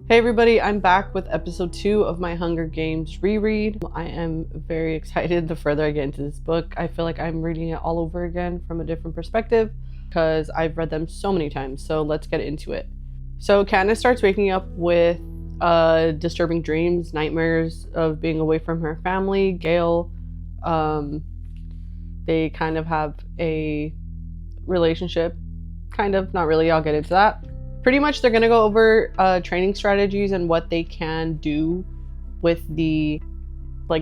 Hey everybody, I'm back with episode 2 of my Hunger Games reread. I am very excited the further I get into this book. I feel like I'm reading it all over again from a different perspective because I've read them so many times, so let's get into it. So Katniss starts waking up with disturbing dreams, nightmares of being away from her family, Gale. They kind of have a relationship, kind of, not really, I'll get into that. Pretty much they're going to go over training strategies and what they can do with the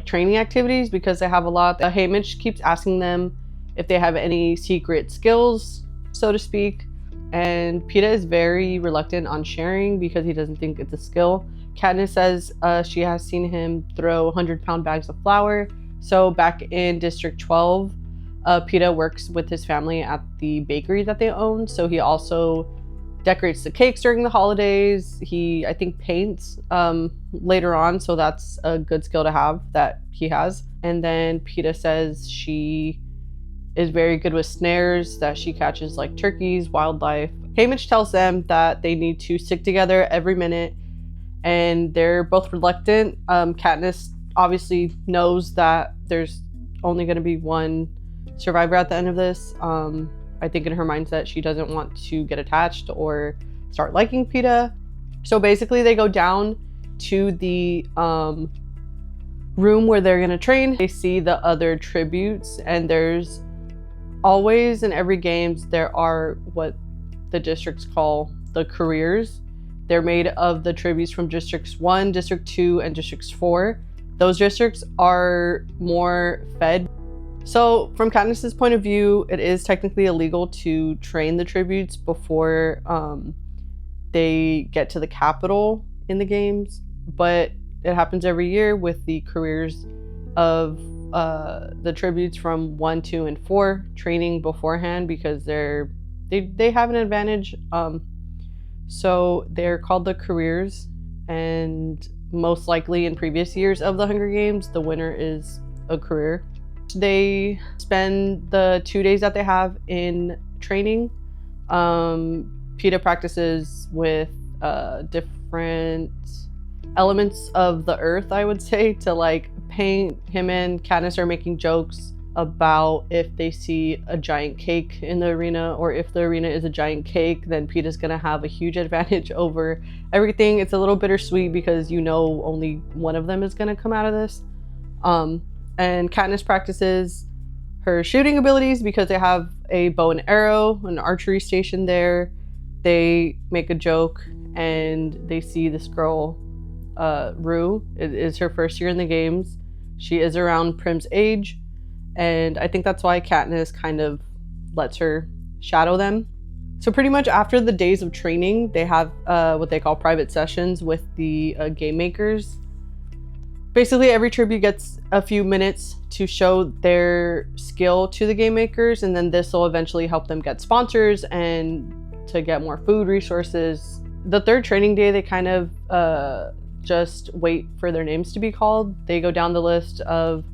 training activities because they have a lot. Haymitch keeps asking them if they have any secret skills, so to speak, and Peeta is very reluctant on sharing because he doesn't think it's a skill. Katniss says she has seen him throw 100-pound bags of flour. So back in District 12, Peeta works with his family at the bakery that they own, so he also decorates the cakes during the holidays. He, I think, paints later on, so that's a good skill to have that he has. And then Peeta says she is very good with snares, that she catches like turkeys, wildlife. Haymitch tells them that they need to stick together every minute, and they're both reluctant. Katniss obviously knows that there's only going to be one survivor at the end of this. I think in her mindset, she doesn't want to get attached or start liking Peeta. So basically they go down to the room where they're gonna train. They see the other tributes, and there's always in every games, there are what the districts call the careers. They're made of the tributes from Districts 1, District 2, and Districts 4. Those districts are more fed. So from Katniss's point of view, it is technically illegal to train the tributes before they get to the capital in the games, but it happens every year with the careers of the tributes from 1, 2, and 4 training beforehand because they have an advantage. So they're called the careers, and most likely in previous years of the Hunger Games, the winner is a career. They spend the 2 days that they have in training. Peeta practices with different elements of the earth, I would say, to paint. Him and Katniss are making jokes about if they see a giant cake in the arena, or if the arena is a giant cake, then Peeta's gonna have a huge advantage over everything. It's a little bittersweet because only one of them is gonna come out of this. And Katniss practices her shooting abilities because they have a bow and arrow, an archery station there. They make a joke and they see this girl, Rue. It is her first year in the games. She is around Prim's age, and I think that's why Katniss kind of lets her shadow them. So pretty much after the days of training, they have what they call private sessions with the game makers. Basically, every tribute gets a few minutes to show their skill to the game makers, and then this will eventually help them get sponsors and to get more food resources. The third training day, they kind of just wait for their names to be called. They go down the list of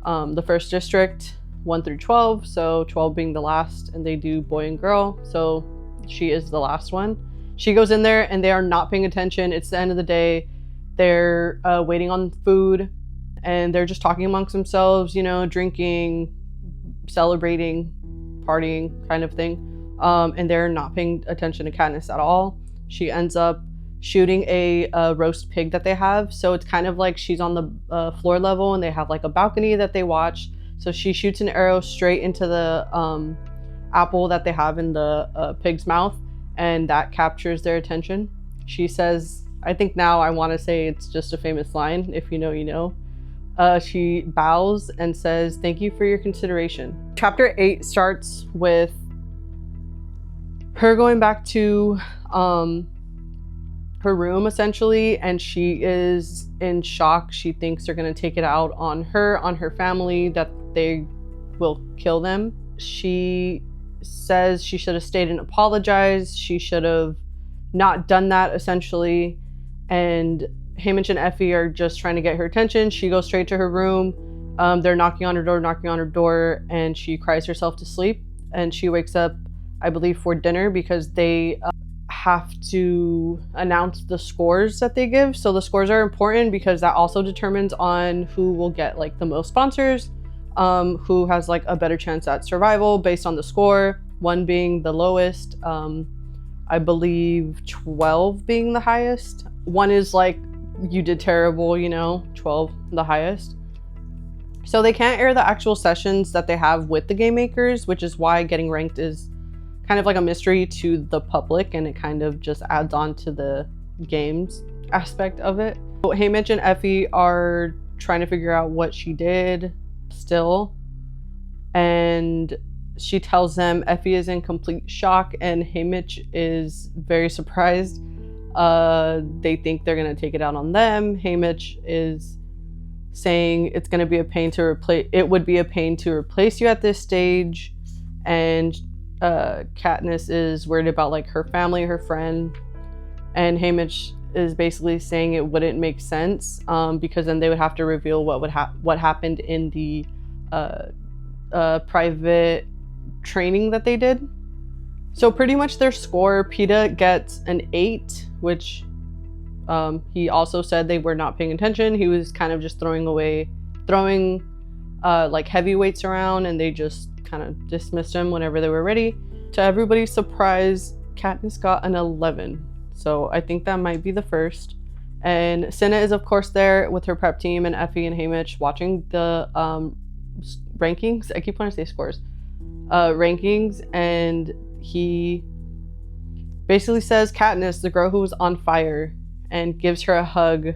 the first district, 1 through 12, so 12 being the last, and they do boy and girl, so she is the last one. She goes in there and they are not paying attention. It's the end of the day. They're waiting on food, and they're just talking amongst themselves, drinking, celebrating, partying kind of thing. And they're not paying attention to Katniss at all. She ends up shooting a roast pig that they have. So it's kind of like she's on the floor level, and they have a balcony that they watch. So she shoots an arrow straight into the apple that they have in the pig's mouth, and that captures their attention. She says, I think now I want to say it's just a famous line. If you know, you know. She bows and says, "Thank you for your consideration." Chapter 8 starts with her going back to her room, essentially, and she is in shock. She thinks they're going to take it out on her family, that they will kill them. She says she should have stayed and apologized. She should have not done that, essentially. And Haymitch and Effie are just trying to get her attention. She goes straight to her room. They're knocking on her door, and she cries herself to sleep. And she wakes up, I believe, for dinner because they have to announce the scores that they give. So the scores are important because that also determines on who will get like the most sponsors, who has like a better chance at survival based on the score, 1 being the lowest, I believe 12 being the highest. 1 is like you did terrible, you know, 12 the highest. So they can't air the actual sessions that they have with the game makers, which is why getting ranked is kind of like a mystery to the public, and it kind of just adds on to the games aspect of it. So Haymitch and Effie are trying to figure out what she did still, and she tells them Effie is in complete shock and Haymitch is very surprised. They think they're gonna take it out on them. Haymitch is saying it's gonna be a pain to replace. It would be a pain to replace you at this stage, and Katniss is worried about like her family, her friend, and Haymitch is basically saying it wouldn't make sense because then they would have to reveal what happened in the private training that they did. So pretty much their score, Peeta gets an 8, which he also said they were not paying attention. He was kind of just throwing like heavyweights around, and they just kind of dismissed him whenever they were ready. To everybody's surprise, Katniss got an 11. So I think that might be the first. And Cinna is of course there with her prep team, and Effie and Haymitch watching the rankings. I keep wanting to say scores. Rankings, and he basically says Katniss, the girl who was on fire, and gives her a hug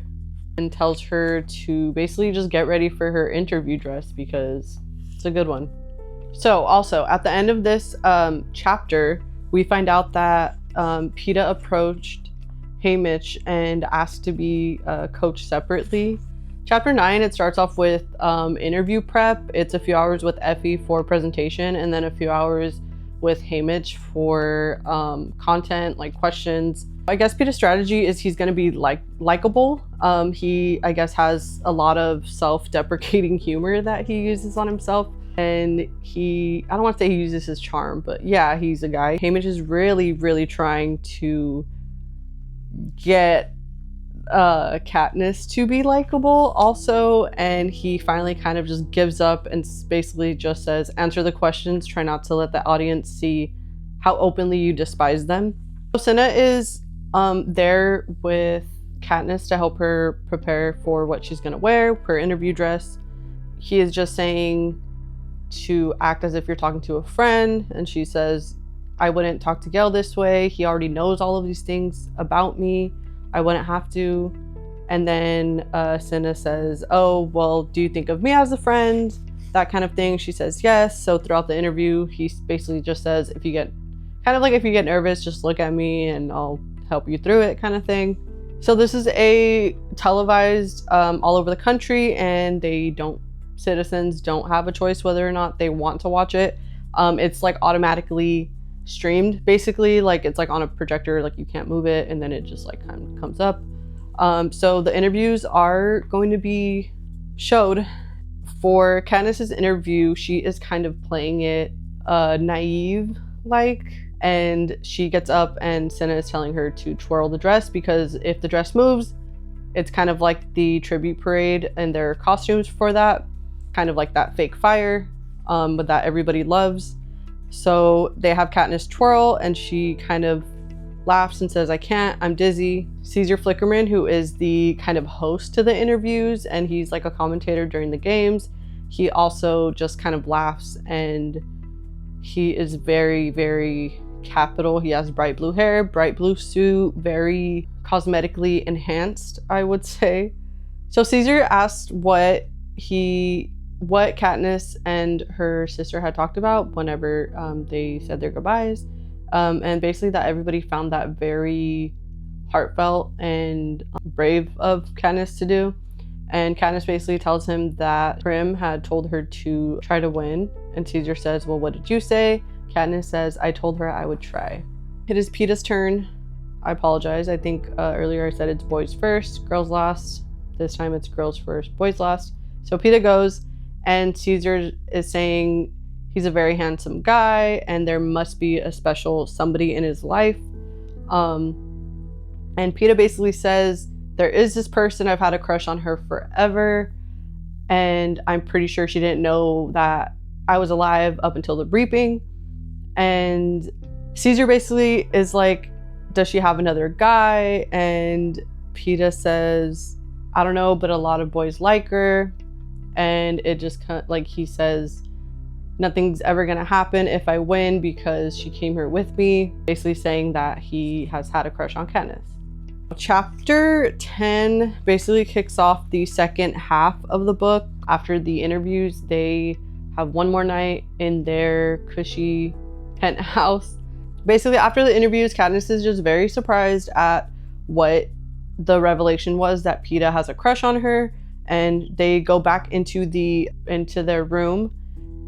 and tells her to basically just get ready for her interview dress because it's a good one. So also at the end of this chapter, we find out that Peeta approached Haymitch and asked to be coached separately. Chapter 9, it starts off with interview prep. It's a few hours with Effie for presentation, and then a few hours with Haymitch for content, like questions. I guess Peeta's strategy is he's going to be likable. He, I guess, has a lot of self-deprecating humor that he uses on himself. And I don't want to say he uses his charm, but yeah, he's a guy. Haymitch is really, really trying to get Katniss to be likable also, and he finally kind of just gives up and basically just says, answer the questions, try not to let the audience see how openly you despise them. So Cinna is there with Katniss to help her prepare for what she's gonna wear, her interview dress. He is just saying to act as if you're talking to a friend, and she says, I wouldn't talk to Gale this way. He already knows all of these things about me. I wouldn't have to. And then Cinna says, oh, well, do you think of me as a friend? That kind of thing. She says yes. So throughout the interview, he basically just says, if you get nervous, just look at me and I'll help you through it, kind of thing. So this is a televised all over the country, and citizens don't have a choice whether or not they want to watch it. It's like automatically streamed, basically, like it's like on a projector, like you can't move it, and then it just like kind of comes up. So the interviews are going to be showed. For Katniss's interview, she is kind of playing it naive like, and she gets up and Cinna is telling her to twirl the dress, because if the dress moves, it's kind of like the tribute parade and their costumes for that, kind of like that fake fire, but that everybody loves. So they have Katniss twirl, and she kind of laughs and says, I can't, I'm dizzy. Caesar Flickerman, who is the kind of host to the interviews, and he's like a commentator during the games, he also just kind of laughs, and he is very, very capital. He has bright blue hair, bright blue suit, very cosmetically enhanced, I would say. So Caesar asked what Katniss and her sister had talked about whenever they said their goodbyes, and basically that everybody found that very heartfelt and brave of Katniss to do. And Katniss basically tells him that Prim had told her to try to win, and Caesar says, well, what did you say? Katniss says, I told her I would try. It is Peeta's turn. I apologize. I think earlier I said it's boys first, girls last. This time it's girls first, boys last. So Peeta goes, and Caesar is saying he's a very handsome guy and there must be a special somebody in his life. And Peeta basically says, there is this person, I've had a crush on her forever, and I'm pretty sure she didn't know that I was alive up until the reaping. And Caesar basically is like, does she have another guy? And Peeta says, I don't know, but a lot of boys like her. And it just kind of like, he says, nothing's ever gonna happen if I win because she came here with me, basically saying that he has had a crush on Katniss. Chapter 10 basically kicks off the second half of the book. After the interviews, they have one more night in their cushy penthouse. Basically, after the interviews, Katniss is just very surprised at what the revelation was, that Peeta has a crush on her, and they go back into their room,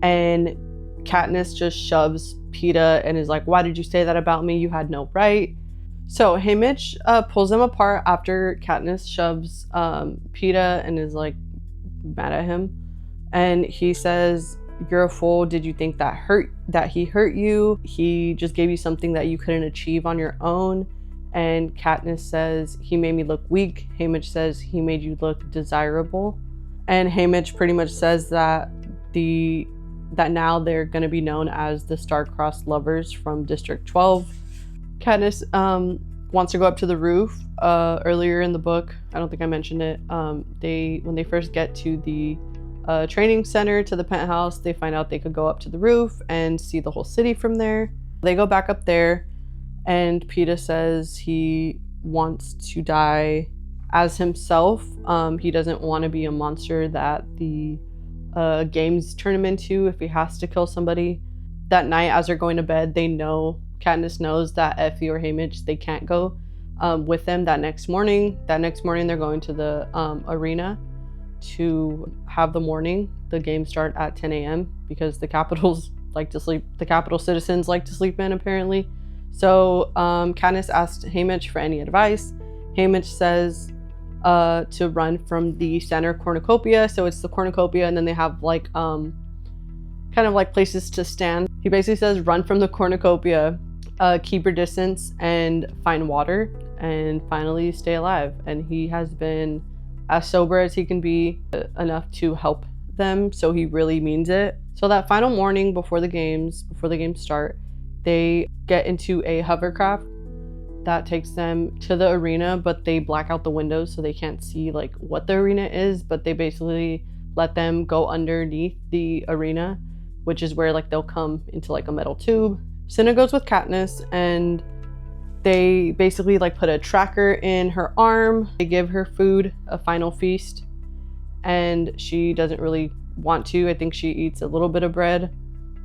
and Katniss just shoves Peeta and is like, why did you say that about me? You had no right. So Haymitch pulls them apart after Katniss shoves Peeta and is like mad at him, and he says, you're a fool. Did you think that he hurt you? He just gave you something that you couldn't achieve on your own. And Katniss says, he made me look weak. Haymitch says, he made you look desirable. And Haymitch pretty much says that now they're going to be known as the Star-Crossed Lovers from District 12. Katniss wants to go up to the roof. Earlier in the book, I don't think I mentioned it, when they first get to the training center, to the penthouse, they find out they could go up to the roof and see the whole city from there. They go back up there, and Peeta says he wants to die as himself. He doesn't want to be a monster that the games turn him into if he has to kill somebody. That night, as they're going to bed, Katniss knows that Effie or Haymitch, they can't go with them that next morning. That next morning, they're going to the arena to have the morning. The games start at 10 a.m. because the Capitals like to sleep. The Capital citizens like to sleep in, apparently. So Katniss asked Haymitch for any advice. Haymitch says to run from the center cornucopia. So it's the cornucopia, and then they have like kind of like places to stand. He basically says, run from the cornucopia, keep your distance, and find water, and finally stay alive. And he has been as sober as he can be, enough to help them, so he really means it. So that final morning before the games start, they get into a hovercraft that takes them to the arena, but they black out the windows so they can't see like what the arena is, but they basically let them go underneath the arena, which is where like they'll come into like a metal tube. Cinna goes with Katniss, and they basically like put a tracker in her arm. They give her food, a final feast, and she doesn't really want to. I think she eats a little bit of bread.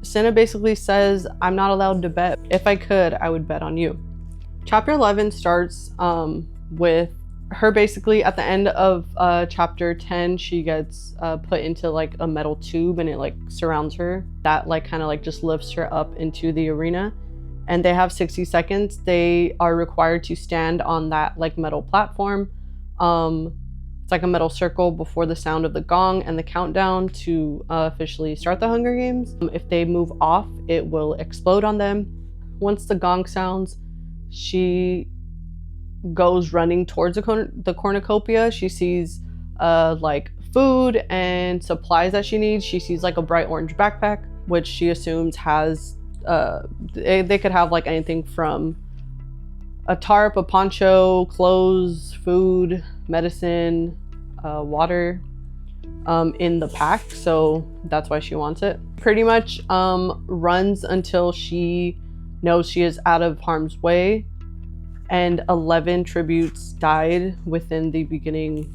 Cinna basically says, I'm not allowed to bet. If I could, I would bet on you. Chapter 11 starts with her basically at the end of chapter 10. She gets put into like a metal tube, and it like surrounds her. That like kind of like just lifts her up into the arena. And they have 60 seconds. They are required to stand on that like metal platform. It's like a metal circle before the sound of the gong and the countdown to officially start the Hunger Games. If they move off, it will explode on them. Once the gong sounds, she goes running towards the cornucopia. She sees like food and supplies that she needs. She sees like a bright orange backpack, which she assumes has they could have like anything from a tarp, a poncho, clothes, food, medicine, water in the pack. So that's why she wants it. Pretty much runs until she knows she is out of harm's way. And 11 tributes died within the beginning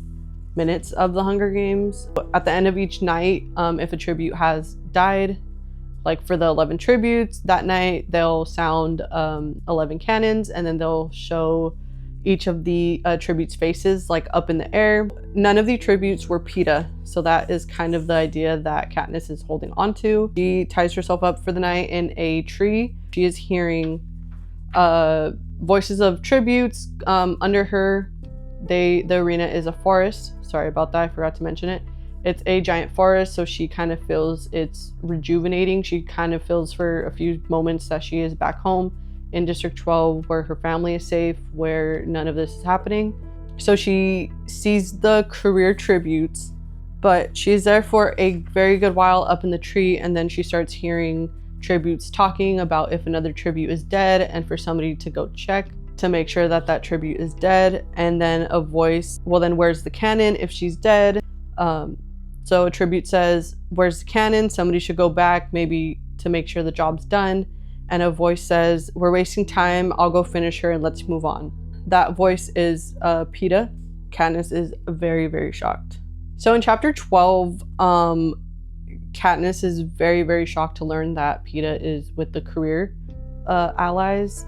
minutes of the Hunger Games. At the end of each night, if a tribute has died, like for the 11 tributes that night, they'll sound 11 cannons, and then they'll show each of the tributes' faces like up in the air. None of the tributes were Peeta, so that is kind of the idea that Katniss is holding on to. She ties herself up for the night in a tree. She is hearing voices of tributes under her. The arena is a forest. Sorry about that, I forgot to mention it. It's a giant forest, so she kind of feels it's rejuvenating. She kind of feels for a few moments that she is back home in District 12 where her family is safe, where none of this is happening. So she sees the career tributes, but she's there for a very good while up in the tree, and then she starts hearing tributes talking about if another tribute is dead and for somebody to go check to make sure that that tribute is dead. And then a voice, well, then where's the cannon if she's dead? So a tribute says, where's the cannon? Somebody should go back maybe to make sure the job's done. And a voice says, we're wasting time, I'll go finish her and let's move on. That voice is PETA. Katniss is very, very shocked. So in chapter 12, Katniss is very, very shocked to learn that PETA is with the career allies,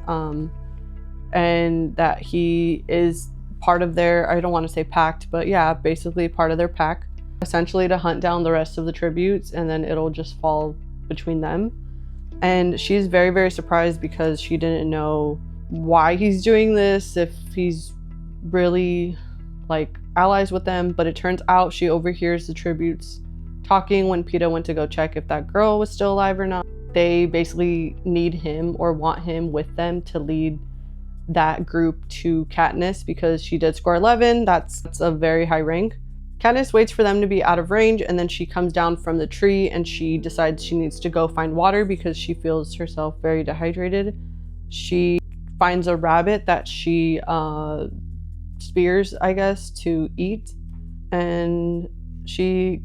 and that he is part of their, I don't want to say pact, but yeah, basically part of their pack, essentially to hunt down the rest of the tributes, and then it'll just fall between them. And she's very, very surprised because she didn't know why he's doing this, if he's really like allies with them. But it turns out she overhears the tributes talking when PETA went to go check if that girl was still alive or not. They basically need him or want him with them to lead that group to Katniss because she did score 11. That's a very high rank. Katniss waits for them to be out of range, and then she comes down from the tree and she decides she needs to go find water because she feels herself very dehydrated. She finds a rabbit that she spears, I guess, to eat, and she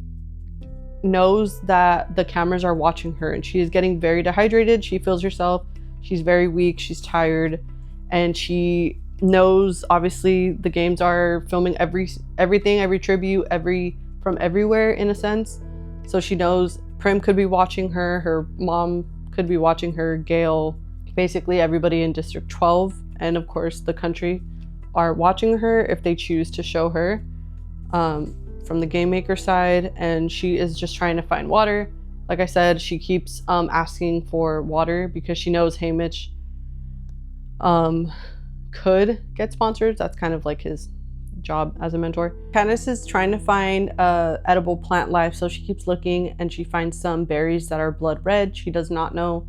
knows that the cameras are watching her and she is getting very dehydrated. She feels herself, she's very weak, she's tired, and she knows obviously the games are filming everything, every tribute, from everywhere in a sense. So she knows Prim could be watching her, her mom could be watching her, Gale, basically everybody in District 12, and of course the country are watching her if they choose to show her from the game maker side. And she is just trying to find water. Like I said, she keeps asking for water because she knows Haymitch could get sponsors. That's kind of like his job as a mentor. Katniss is trying to find edible plant life, so she keeps looking and she finds some berries that are blood red. She does not know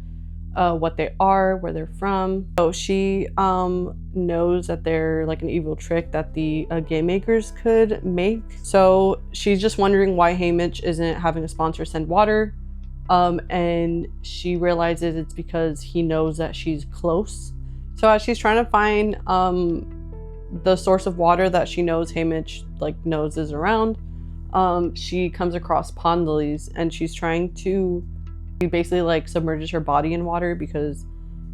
what they are, where they're from. So she knows that they're like an evil trick that the game makers could make. So she's just wondering why Haymitch isn't having a sponsor send water. And she realizes it's because he knows that she's close. So as she's trying to find the source of water that she knows Haymitch knows is around, she comes across pond lilies, and she's trying to basically submerges her body in water because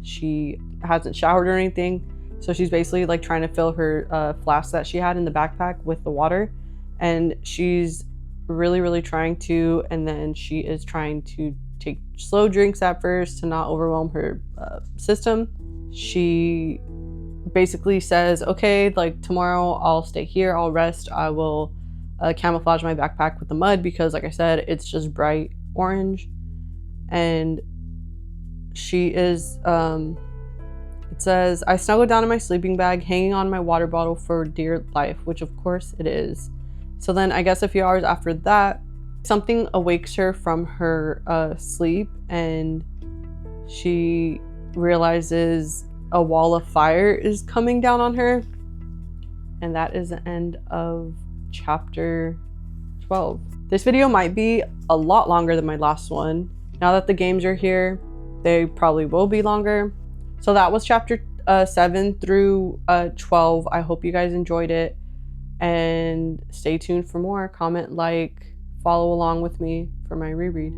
she hasn't showered or anything. So she's basically trying to fill her flask that she had in the backpack with the water, and she's really trying to, and then she is trying to take slow drinks at first to not overwhelm her system. She basically says, okay, tomorrow I'll stay here, I'll rest, I will camouflage my backpack with the mud because like I said, it's just bright orange. And she is it says, I snuggled down in my sleeping bag, hanging on my water bottle for dear life, which of course it is. So then I guess a few hours after that, something awakes her from her sleep, and she realizes a wall of fire is coming down on her. And that is the end of chapter 12. This video might be a lot longer than my last one. Now that the games are here, they probably will be longer. So that was chapter 7 through 12. I hope you guys enjoyed it, and stay tuned for more. Comment, follow along with me for my reread.